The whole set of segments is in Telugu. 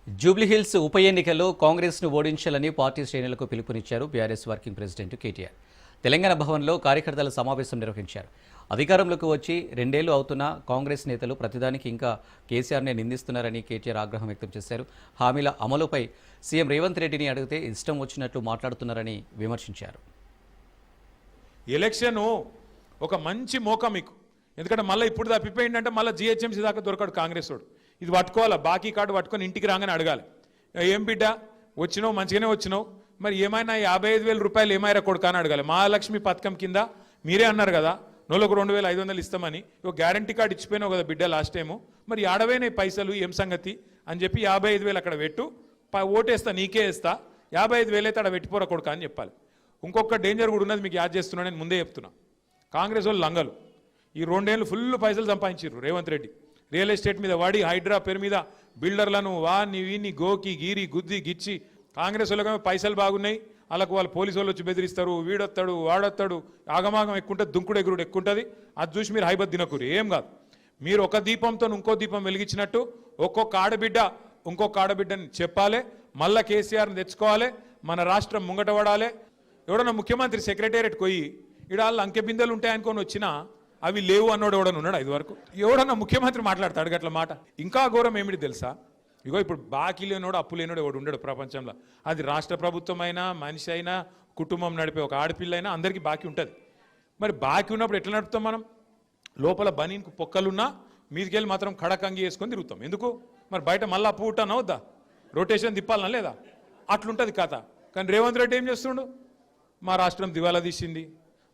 జూబ్లీహిల్స్ ఉప ఎన్నికల్లో కాంగ్రెస్ను ఓడించాలని పార్టీ శ్రేణులకు పిలుపునిచ్చారు BRS working president KTR. Telangana భవన్లో కార్యకర్తల సమావేశం నిర్వహించారు. అధికారంలోకి వచ్చి 2 ఏళ్లు అవుతున్నా కాంగ్రెస్ నేతలు ప్రతిదానికి ఇంకా కేసీఆర్నే నిందిస్తున్నారని కేటీఆర్ ఆగ్రహం వ్యక్తం చేశారు. హామీల అమలుపై సీఎం రేవంత్ రెడ్డిని అడిగితే ఇష్టం వచ్చినట్లు మాట్లాడుతున్నారని విమర్శించారు. ఎలక్షన్ ఒక మంచి మోకా మీకు, ఎందుకంటే మళ్ళీ ఇప్పుడు తప్పిపోయిందంటే మళ్ళీ జిహెచ్ఎంసీ దాకా దొరకడు కాంగ్రెస్ వాడు. ఇది పట్టుకోవాలా, బాకీ కార్డు పట్టుకొని ఇంటికి రాగానే అడగాలి, ఏం బిడ్డ వచ్చినావు, మంచిగానే వచ్చినావు, మరి ఏమైనా 55,000 రూపాయలు ఏమైనా కొడుకా అని అడగాలి. మహాలక్ష్మి పథకం కింద మీరే అన్నారు కదా నెలకు 2,500 ఇస్తామని, ఒక గ్యారంటీ కార్డు ఇచ్చిపోయినావు కదా బిడ్డ లాస్ట్ టైము, మరి ఆడవైన పైసలు ఏం సంగతి అని చెప్పి 55,000 అక్కడ పెట్టు, ఓటేస్తా నీకే వేస్తా, 55,000 అయితే అక్కడ పెట్టిపోరా కొడుకా అని చెప్పాలి. ఇంకొక డేంజర్ కూడా ఉన్నది, మీకు యాద్ చేస్తున్నా, నేను ముందే చెప్తున్నా. కాంగ్రెస్ వాళ్ళు లంగలు ఈ 2 ఏళ్ళు ఫుల్ పైసలు సంపాదించారు. రేవంత్ రెడ్డి రియల్ ఎస్టేట్ మీద వాడి, హైడ్రా పేరు మీద బిల్డర్లను వాన్ని వీన్ని గోకి గీరి గుద్ది గిచ్చి, కాంగ్రెస్ వాళ్ళకి పైసలు బాగున్నాయి, వాళ్ళకు వాళ్ళు పోలీసు వాళ్ళు వచ్చి బెదిరిస్తారు, వీడొస్తాడు వాడొస్తాడు, ఆగమాగం ఎక్కుంటుంది, దుంకుడు ఎగురుడు ఎక్కుంటుంది. అది చూసి మీరు హైబత్ తినకూరు, ఏం కాదు. మీరు ఒక దీపంతో ఇంకో దీపం వెలిగించినట్టు ఒక్కొక్క ఆడబిడ్డ ఇంకొక ఆడబిడ్డని చెప్పాలి, మళ్ళా కేసీఆర్ని తెచ్చుకోవాలి, మన రాష్ట్రం ముంగట పడాలి. ఎవడన్నా ముఖ్యమంత్రి సెక్రటేరియట్ పోయి ఇక్కడ వాళ్ళు అంకె బిందెలు ఉంటాయనుకొని వచ్చినా అవి లేవు అన్నోడు ఎవడన్నా ఉన్నాడు? 5 వరకు ఎవడన్నా ముఖ్యమంత్రి మాట్లాడతాడు గట్ల మాట? ఇంకా ఘోరం ఏమిటి తెలుసా? ఇగో ఇప్పుడు బాకీ లేనోడు అప్పు లేనోడు ఎవడు ఉండడు ప్రపంచంలో. అది రాష్ట్ర ప్రభుత్వం అయినా, మనిషి అయినా, కుటుంబం నడిపే ఒక ఆడపిల్ల అయినా అందరికీ బాకీ ఉంటుంది. మరి బాకీ ఉన్నప్పుడు ఎట్లా నడుపుతాం మనం? లోపల బనీన్కు పొక్కలున్నా మీదికెళ్ళి మాత్రం కడకంగి వేసుకొని తిరుగుతాం. ఎందుకు? మరి బయట మళ్ళీ అప్పు ఉంటానా వద్దా? రొటేషన్ తిప్పాలనా లేదా? అట్లుంటుంది కథ. కానీ రేవంత్ రెడ్డి ఏం చేస్తుండు? మా రాష్ట్రం దివాలా తీసింది,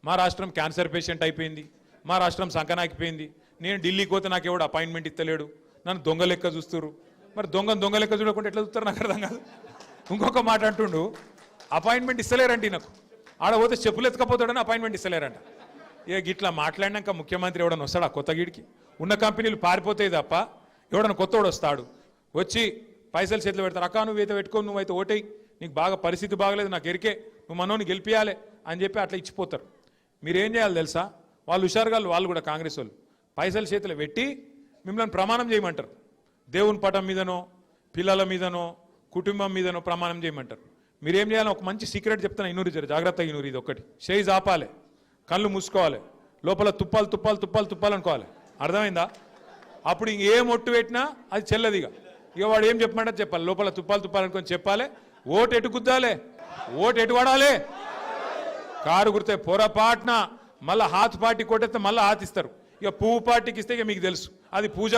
మా రాష్ట్రం క్యాన్సర్ పేషెంట్ అయిపోయింది, మా రాష్ట్రం సంకనాకిపోయింది, నేను ఢిల్లీకి పోతే నాకు ఎవడు అపాయింట్మెంట్ ఇస్తలేడు, నన్ను దొంగ లెక్క చూస్తారు. మరి దొంగ లెక్క చూడకుండా ఎట్లా చూస్తారు నాకు అర్థం కాదు. ఇంకొక మాట అంటుండు, అపాయింట్మెంట్ ఇస్తలేరండి నాకు, ఆడ పోతే చెప్పులు ఎత్తుకపోతాడని అపాయింట్మెంట్ ఇస్తలేరంట. ఇక గిట్లా మాట్లాడినాక ముఖ్యమంత్రి ఎవడన్నా వస్తాడు? ఆ కొత్త గీడికి ఉన్న కంపెనీలు పారిపోతాయి తప్ప ఎవడన్నా కొత్తవాడు వస్తాడు, వచ్చి పైసలు చేతిలో పెడతారు. అక్క నువ్వైతే పెట్టుకో, నువ్వైతే ఓటేయి, నీకు బాగా పరిస్థితి బాగలేదు, నాకు ఎరికే, నువ్వు మనోని గెలిపియాలి అని చెప్పి అట్లా ఇచ్చిపోతారు. మీరేం చేయాలి తెలుసా? వాళ్ళు హుషారుగా వాళ్ళు కూడా కాంగ్రెస్ వాళ్ళు పైసలు చేతిలో పెట్టి మిమ్మల్ని ప్రమాణం చేయమంటారు. దేవుని పటం మీదనో, పిల్లల మీదనో, కుటుంబం మీదనో ప్రమాణం చేయమంటారు. మీరేం చేయాలి? ఒక మంచి సీక్రెట్ చెప్తాను, ఇన్నూరు జర జాగ్రత్తగా ఇన్నూరు. ఇది ఒకటి, షేజ్ ఆపాలి, కళ్ళు మూసుకోవాలి, లోపల తుప్పాలు తుప్పాలు తుప్పాలు తుప్పాలు అనుకోవాలి. అర్థమైందా? అప్పుడు ఇంకేం ఒట్టు పెట్టినా అది చెల్లదిగా. ఇక వాడు ఏం చెప్పమంటే చెప్పాలి, లోపల తుప్పాలు తుప్పాలు అనుకొని చెప్పాలి. ఓటు ఎటు గుద్దాలి, ఓటు ఎటు పడాలి, కారు గుర్తే పొరపాటున మళ్ళీ హాత్ పార్టీ కొట్టేస్తే మళ్ళీ హాత్ ఇస్తారు. ఇక పువ్వు పార్టీకి ఇస్తే ఇక మీకు తెలుసు, అది పూజకు